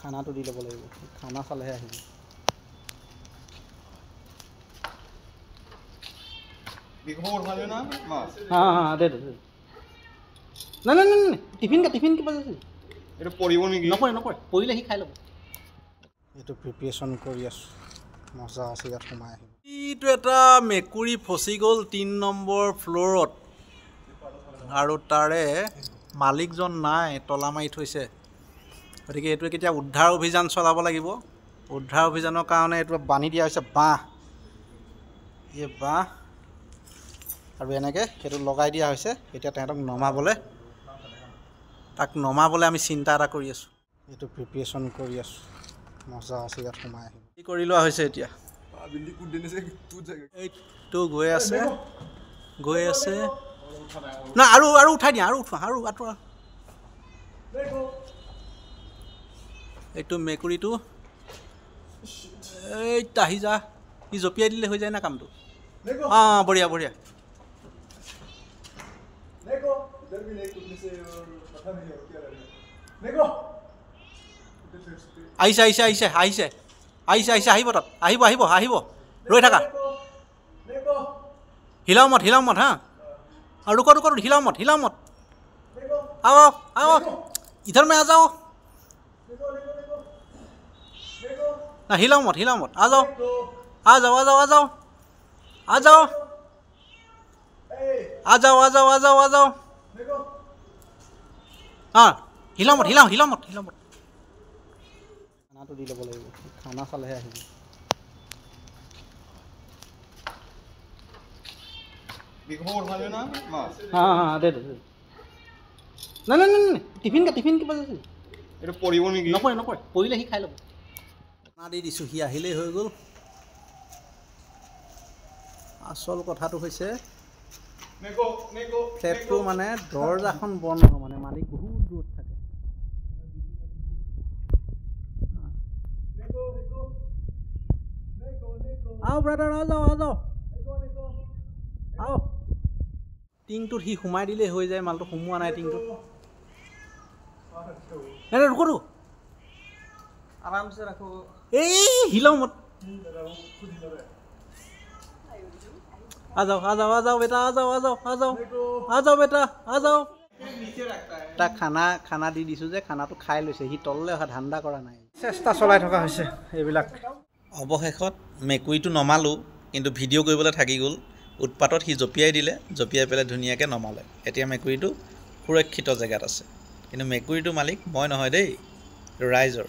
খানাটো দি ল'ব লাগিব খানা চালেহে আহিব দে নাই নাই নাই নাই টিফিন কিবা এইটো পৰিব নেকি নপৰে পৰিলে সি খাই ল'ব এইটো প্ৰিপেৰেশ্যন কৰি আছোঁ মজা আছে ইয়াত সোমাই আহিব এইটো এটা মেকুৰী ফচি গ'ল 3 নম্বৰ ফ্ল'ৰত আৰু তাৰে মালিকজন নাই তলা মাৰি থৈছে গতিকে এইটোৱে কেতিয়া উদ্ধাৰ অভিযান চলাব লাগিব উদ্ধাৰ অভিযানৰ কাৰণে এইটো বান্ধি দিয়া হৈছে বাঁহ এই বাঁহ আৰু এনেকৈ সেইটো লগাই দিয়া হৈছে এতিয়া তেহেঁতক নমাবলৈ আমি চিন্তা এটা কৰি আছোঁ এইটো প্ৰিপেৰেশ্যন কৰি আছোঁ মজা আছে ইয়াত সোমাই আহিব কি কৰি লোৱা হৈছে এতিয়া এইটো গৈ আছে না আৰু উঠাই দিয়া আৰু আঁতৰা এইটো মেকুৰীটো এইটো আহি যা সি জঁপিয়াই দিলে হৈ যায় না কামটো অঁ বঢ়িয়া আহিছে আহিব তাত আহিব ৰৈ থাকা হিলাও মত হা আৰু ৰুক হিলাও মত आओ इधर में आ जाओ ना हिलाओ मत आ जाओ हाँ हिलाओ मत खाना तो दी लब लगे खाना चाले हाँ दे নাই নাই নাই নাই টিফিন কিবা এইটো পৰিব নেকি নপৰে পৰিলে সি খাই ল'ব খানা দি দিছোঁ সি আহিলেই হৈ গ'ল আচল কথাটো হৈছে ফ্লেটটো মানে দৰজাখন বন্ধ মানে মালিক বহুত দূৰত থাকে আও ব্ৰাদাৰ আ যাও আও টিংটোত সি সোমাই দিলেই হৈ যায় মালটো সোমোৱা নাই টিংটোত रुको आराम से रखो हिलाओ मत आ जाओ बेटा आ जाओ बेटा তাক খানা দি দিছোঁ যে খানাটো খাই লৈছে সি তললৈ অহা ধান্দা কৰা নাই চেষ্টা চলাই থকা হৈছে এইবিলাক অৱশেষত মেকুৰীটো নমালোঁ কিন্তু ভিডিঅ' কৰিবলৈ থাকি গ'ল উৎপাতত সি জঁপিয়াই পেলাই ধুনীয়াকৈ নমালে এতিয়া মেকুৰীটো সুৰক্ষিত জেগাত আছে কিন্তু মেকুৰীটো মালিক মই নহয় দেই ৰাইজৰ